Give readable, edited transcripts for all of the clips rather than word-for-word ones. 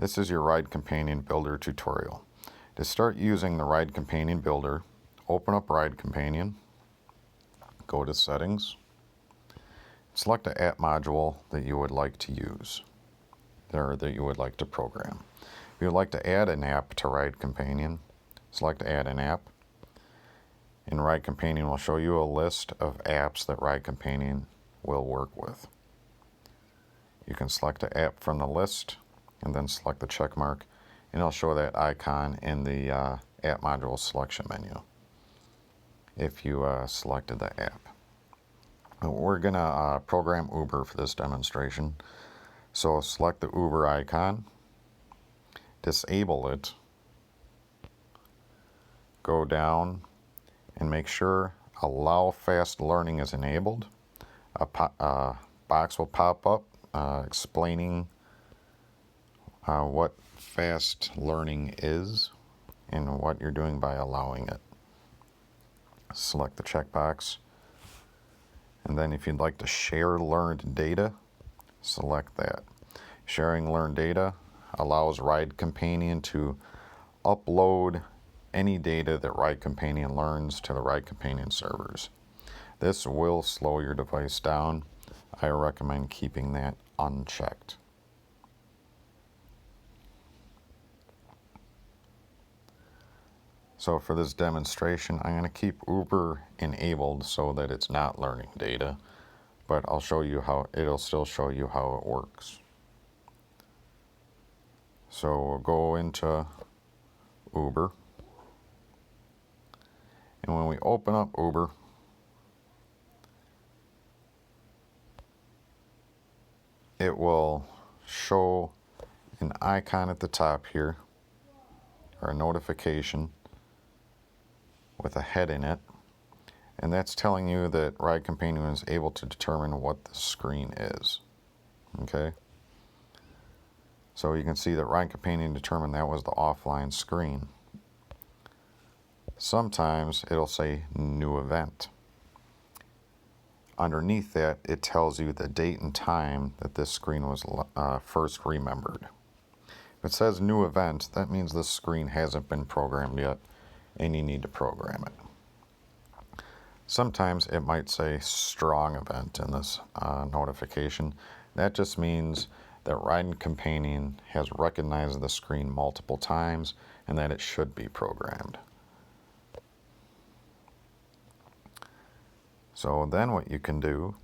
This is your Ride Companion Builder tutorial. To start using the Ride Companion Builder, open up Ride Companion, go to Settings, select the app module that you would like to use, or that you would like to program. If you would like to add an app to Ride Companion, select Add an App, and Ride Companion will show you a list of apps that Ride Companion will work with. You can select an app from the list and then select the check mark, and it'll show that icon in the app module selection menu if you selected the app. We're going to program Uber for this demonstration. So select the Uber icon, disable it, go down and make sure Allow Fast Learning is enabled. A box will pop up explaining what fast learning is and what you're doing by allowing it. Select the checkbox, and then if you'd like to share learned data, select that. Sharing learned data allows Ride Companion to upload any data that Ride Companion learns to the Ride Companion servers. This will slow your device down. I recommend keeping that unchecked. So for this demonstration, I'm going to keep Uber enabled so that it's not learning data, but I'll show you how it'll still show you how it works. So we'll go into Uber, and when we open up Uber, it will show an icon at the top here, or a notification with a head in it, and that's telling you that Ride Companion is able to determine what the screen is. Okay, so you can see that Ride Companion determined that was the offline screen. Sometimes it'll say new event. Underneath that, it tells you the date and time that this screen was first remembered. If it says new event, that means this screen hasn't been programmed yet and you need to program it. Sometimes it might say strong event in this notification. That just means that Ride Companion has recognized the screen multiple times and that it should be programmed. So then what you can do,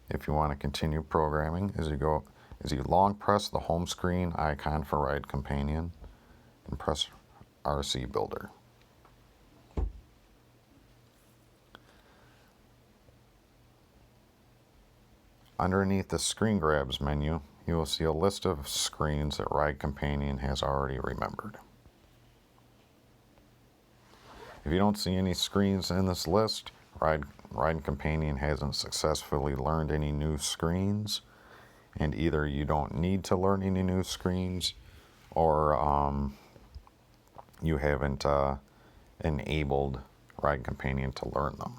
if you want to continue programming, is you long press the home screen icon for Ride Companion and press RC Builder. Underneath the Screen Grabs menu, you will see a list of screens that Ride Companion has already remembered. If you don't see any screens in this list, Ride Companion hasn't successfully learned any new screens, and either you don't need to learn any new screens, or you haven't enabled Ride Companion to learn them.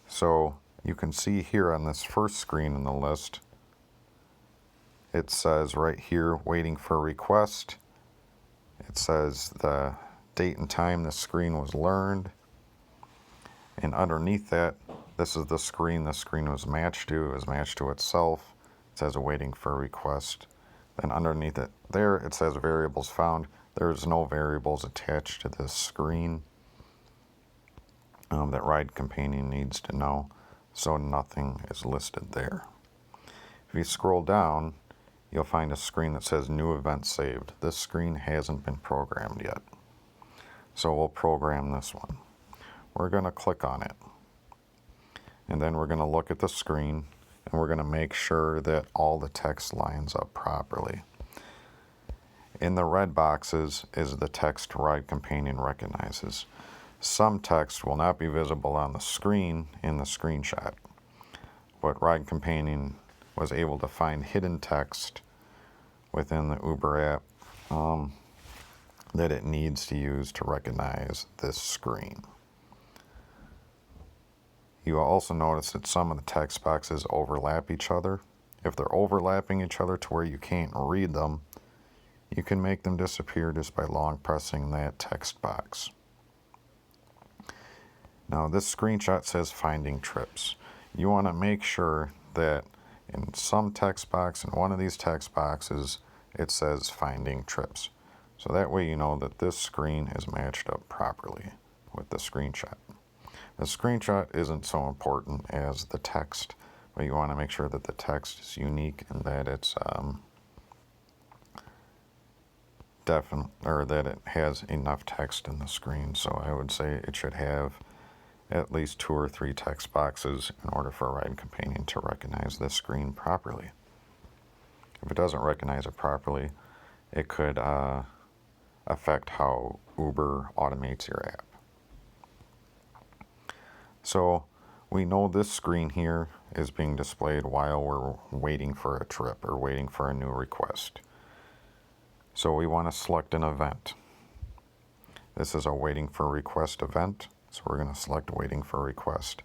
So you can see here on this first screen in the list, it says right here, waiting for request. It says the date and time the screen was learned. And underneath that, this is the screen was matched to. It was matched to itself. It says waiting for request. Then underneath it there, it says variables found. There's no variables attached to this screen that Ride Companion needs to know, so nothing is listed there. If you scroll down, you'll find a screen that says new event saved. This screen hasn't been programmed yet, so we'll program this one. We're going to click on it, and then we're going to look at the screen, and we're going to make sure that all the text lines up properly. In the red boxes is the text Ride Companion recognizes. Some text will not be visible on the screen in the screenshot, but Ride Companion was able to find hidden text within the Uber app that it needs to use to recognize this screen. You will also notice that some of the text boxes overlap each other, if they're overlapping each other to where you can't read them, you can make them disappear just by long pressing that text box. Now this screenshot says finding trips. You want to make sure that in some text box, in one of these text boxes, it says finding trips. So that way you know that this screen is matched up properly with the screenshot. The screenshot isn't so important as the text, but you want to make sure that the text is unique and that it's that it has enough text in the screen. So I would say it should have at least 2 or 3 text boxes in order for a Ride Companion to recognize this screen properly. If it doesn't recognize it properly, it could affect how Uber automates your app. So we know this screen here is being displayed while we're waiting for a trip or waiting for a new request. So we want to select an event. This is a waiting for request event, so we're going to select waiting for request.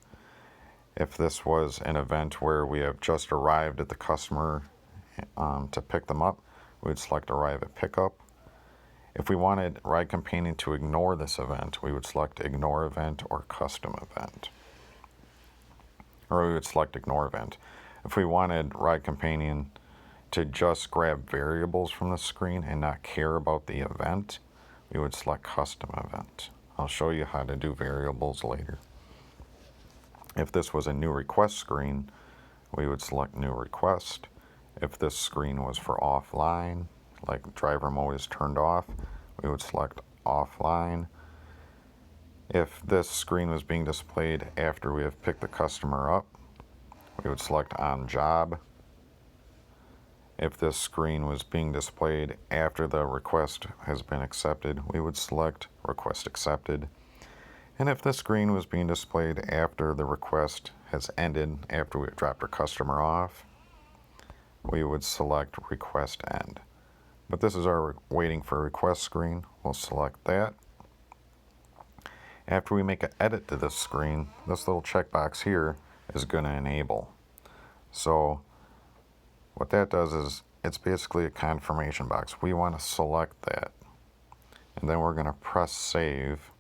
If this was an event where we have just arrived at the customer to pick them up, we'd select arrive at pickup. If we wanted Ride Companion to ignore this event, we would select ignore event or custom event. Or we would select ignore event. If we wanted Ride Companion to just grab variables from the screen and not care about the event, we would select custom event. I'll show you how to do variables later. If this was a new request screen, we would select new request. If this screen was for offline, like driver mode is turned off, we would select offline. If this screen was being displayed after we have picked the customer up, we would select on job. If this screen was being displayed after the request has been accepted, we would select request accepted. And if the screen was being displayed after the request has ended, after we dropped our customer off, we would select request end. But this is our waiting for request screen. We'll select that. After we make an edit to this screen, this little checkbox here is going to enable. So what that does is it's basically a confirmation box. We want to select that. And then we're going to press save.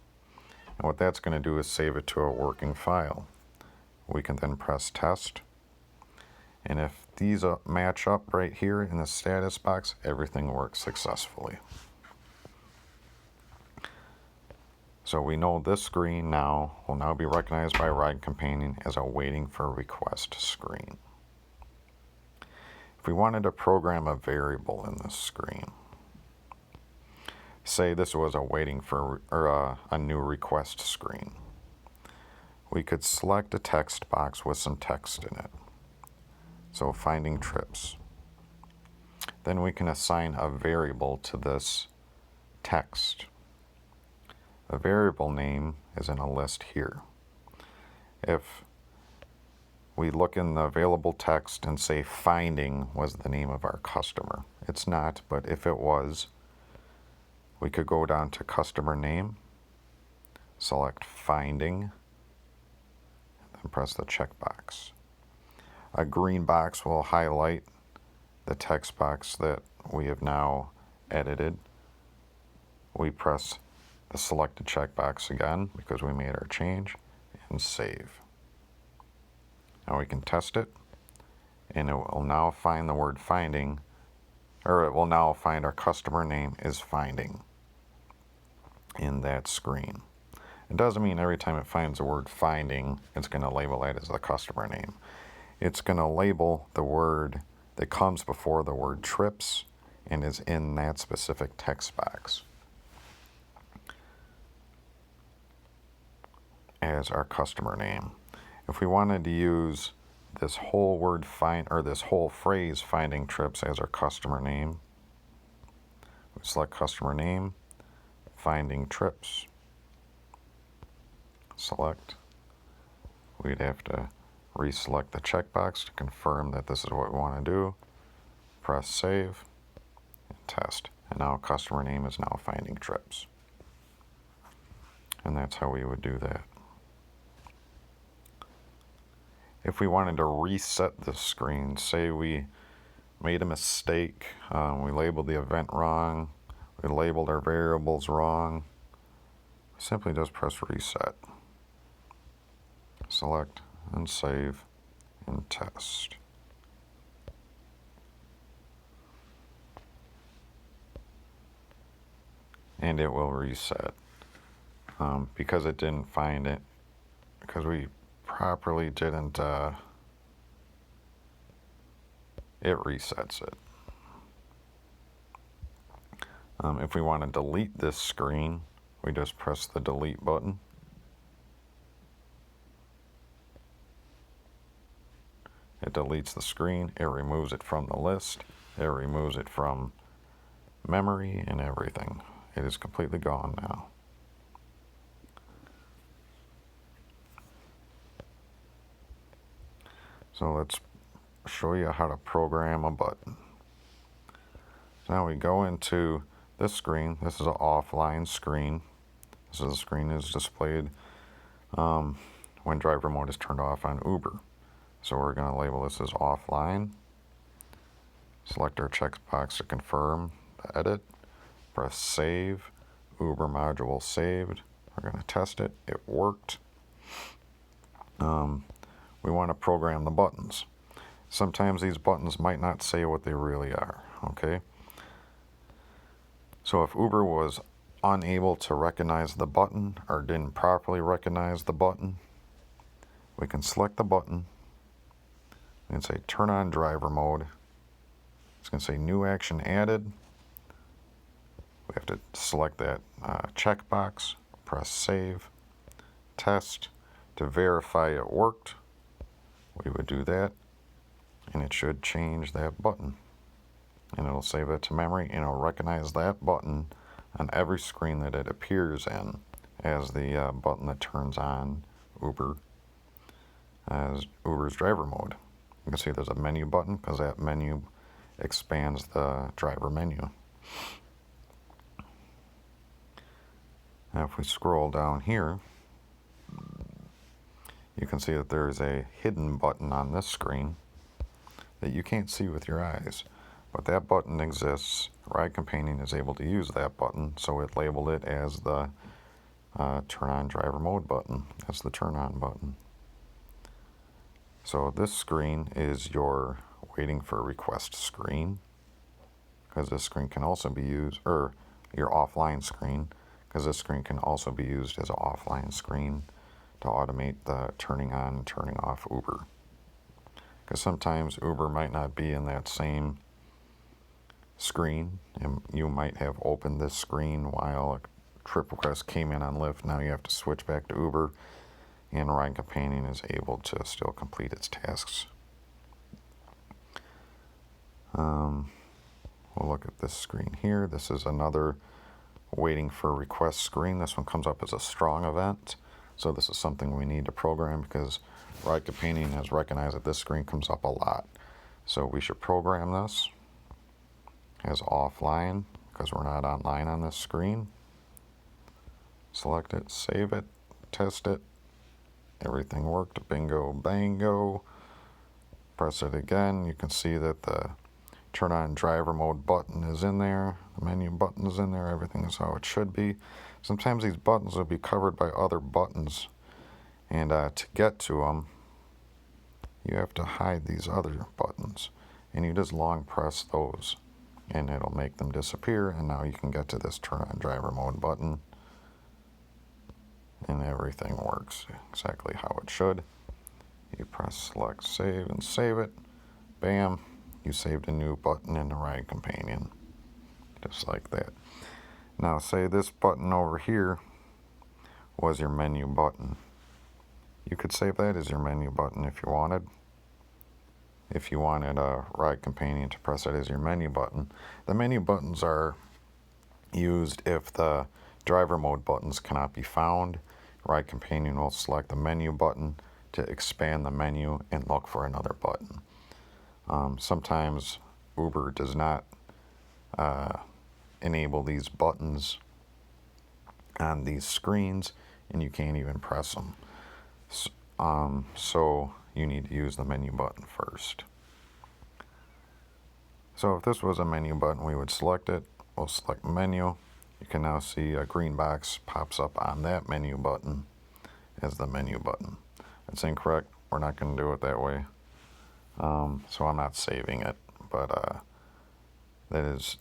And what that's going to do is save it to a working file. We can then press test. And if these match up right here in the status box, everything works successfully. So we know this screen now will now be recognized by Ride Companion as a waiting for request screen. If we wanted to program a variable in this screen, say this was a waiting for a new request screen, we could select a text box with some text in it. So finding trips. Then we can assign a variable to this text. A variable name is in a list here. If we look in the available text and say finding was the name of our customer, it's not, but if it was, we could go down to customer name, select finding, and then press the checkbox. A green box will highlight the text box that we have now edited. We press the selected checkbox again because we made our change and save. Now we can test it, and it will now find the word finding, or it will now find our customer name is finding in that screen. It doesn't mean every time it finds the word finding, it's going to label that as the customer name. It's going to label the word that comes before the word trips and is in that specific text box as our customer name. If we wanted to use this whole word this whole phrase finding trips as our customer name, we select customer name, finding trips, select. We'd have to reselect the checkbox to confirm that this is what we want to do. Press save and test. And now customer name is now finding trips. And that's how we would do that. If we wanted to reset the screen, say we made a mistake, we labeled the event wrong, we labeled our variables wrong, simply just press reset. Select and save and test. And it will reset. Because it didn't find it, because we properly didn't, it resets it. If we want to delete this screen, we just press the delete button. It deletes the screen, it removes it from the list, it removes it from memory and everything. It is completely gone now. So let's show you how to program a button. So now we go into this screen. This is an offline screen. This is the screen is displayed when driver mode is turned off on Uber. So we're going to label this as offline. Select our checkbox to confirm the edit. Press save. Uber module saved. We're going to test it. It worked. We want to program the buttons. Sometimes these buttons might not say what they really are, okay? So if Uber was unable to recognize the button or didn't properly recognize the button, we can select the button and say turn on driver mode. It's going to say new action added. We have to select that checkbox, press save, test. To verify it worked, we would do that, and it should change that button. And it'll save it to memory, and it'll recognize that button on every screen that it appears in as the button that turns on Uber as Uber's driver mode. You can see there's a menu button because that menu expands the driver menu. Now if we scroll down here, you can see that there is a hidden button on this screen that you can't see with your eyes. But that button exists. Ride Companion is able to use that button, so it labeled it as the turn on driver mode button. That's the turn on button. So this screen is your waiting for a request screen, because this screen can also be used, or your offline screen, because this screen can also be used as an offline screen to automate the turning on and turning off Uber. Because sometimes Uber might not be in that same screen, and you might have opened this screen while a trip request came in on Lyft. Now you have to switch back to Uber, and Ride Companion is able to still complete its tasks. We'll look at this screen here. This is another waiting for request screen. This one comes up as a strong event. So this is something we need to program because Ride Companion has recognized that this screen comes up a lot. So we should program this as offline because we're not online on this screen. Select it, save it, test it. Everything worked. Bingo, bango. Press it again. You can see that the turn on driver mode button is in there. The menu button is in there. Everything is how it should be. Sometimes these buttons will be covered by other buttons, and to get to them, you have to hide these other buttons, and you just long press those, and it'll make them disappear, and now you can get to this turn on driver mode button, and everything works exactly how it should. You press select save and save it. Bam, you saved a new button in the Ride Companion, just like that. Now say this button over here was your menu button. You could save that as your menu button if you wanted. If you wanted a Ride Companion to press it as your menu button. The menu buttons are used if the driver mode buttons cannot be found. Ride Companion will select the menu button to expand the menu and look for another button. Sometimes Uber does not enable these buttons on these screens, and you can't even press them. So you need to use the menu button first. So if this was a menu button, we would select it. We'll select menu. You can now see a green box pops up on that menu button as the menu button. It's incorrect. We're not going to do it that way. So I'm not saving it, but that is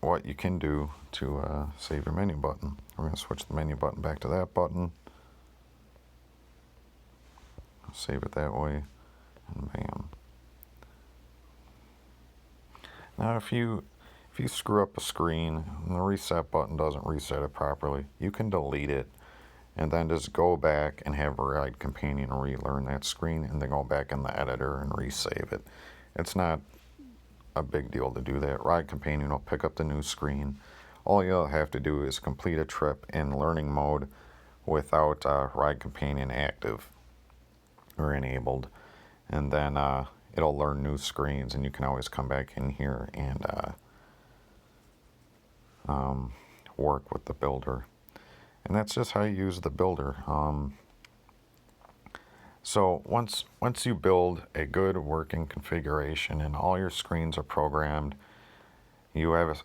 what you can do to save your menu button. We're going to switch the menu button back to that button. Save it that way, and bam. Now if you screw up a screen and the reset button doesn't reset it properly, you can delete it and then just go back and have Ride Companion relearn that screen and then go back in the editor and resave it. It's not a big deal to do that. Ride Companion will pick up the new screen. All you'll have to do is complete a trip in learning mode without Ride Companion active or enabled, and then it'll learn new screens, and you can always come back in here and work with the builder. And that's just how you use the builder. So once you build a good working configuration and all your screens are programmed, you have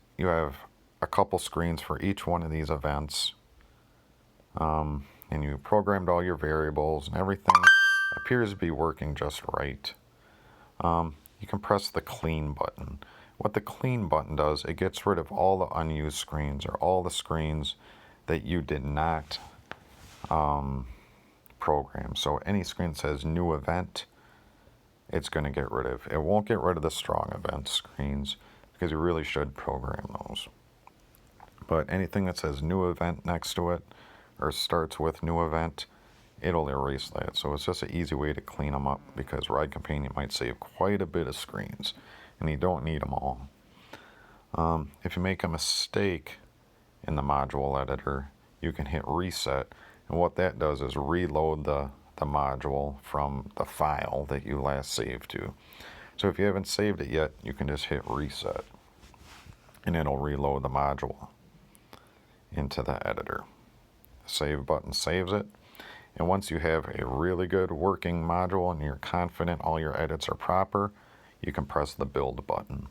a couple screens for each one of these events, and you programmed all your variables and everything appears to be working just right. You can press the clean button. What the clean button does, it gets rid of all the unused screens or all the screens that you did not program. So any screen that says new event, it's going to get rid of. It won't get rid of the strong event screens because you really should program those. But anything that says new event next to it or starts with new event, it'll erase that. So it's just an easy way to clean them up because Ride Companion might save quite a bit of screens and you don't need them all. If you make a mistake in the module editor, you can hit reset, and what that does is reload the module from the file that you last saved to. So if you haven't saved it yet, you can just hit reset and it'll reload the module into the editor. The save button saves it, and once you have a really good working module and you're confident all your edits are proper, you can press the build button.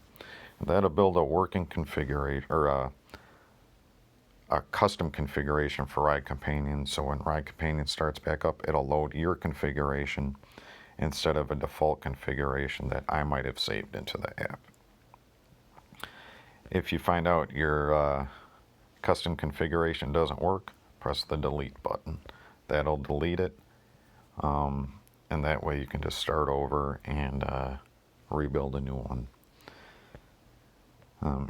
That'll build a working configuration or a custom configuration for Ride Companion. So when Ride Companion starts back up, it'll load your configuration instead of a default configuration that I might have saved into the app. If you find out your custom configuration doesn't work, press the delete button. That'll delete it, and that way you can just start over and rebuild a new one.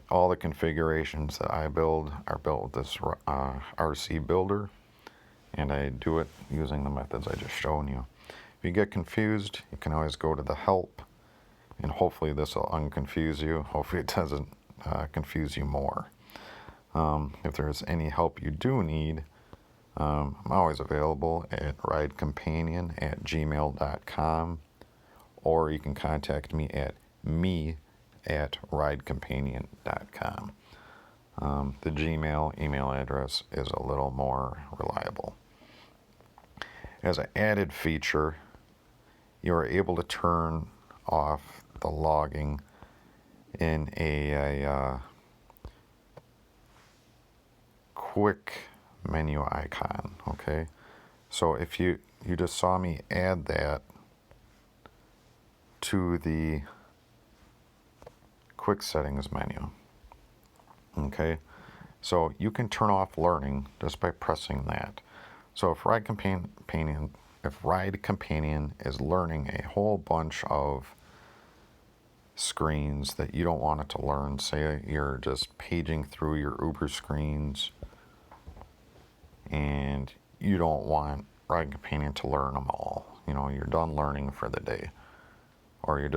All the configurations that I build are built with this RC Builder, and I do it using the methods I just shown you. If you get confused, you can always go to the help, and hopefully this will unconfuse you. Hopefully it doesn't confuse you more. If there's any help you do need, I'm always available at ridecompanion@gmail.com, or you can contact me at ridecompanion.com. The Gmail email address is a little more reliable. As an added feature, you are able to turn off the logging in a quick menu icon. Okay, so if you just saw me add that to the quick settings menu. Okay, so you can turn off learning just by pressing that. So if Ride Companion is learning a whole bunch of screens that you don't want it to learn, say you're just paging through your Uber screens and you don't want Ride Companion to learn them all. You know, you're done learning for the day, or you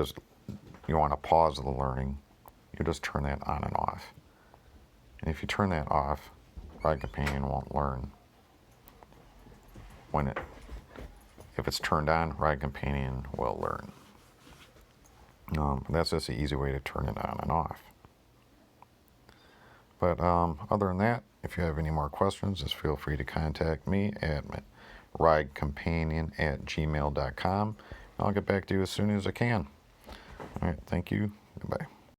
want to pause the learning. You just turn that on and off. And if you turn that off, Ride Companion won't learn. If it's turned on, Ride Companion will learn. That's just an easy way to turn it on and off. But other than that, if you have any more questions, just feel free to contact me at ridecompanion@gmail.com. I'll get back to you as soon as I can. All right, thank you. Goodbye.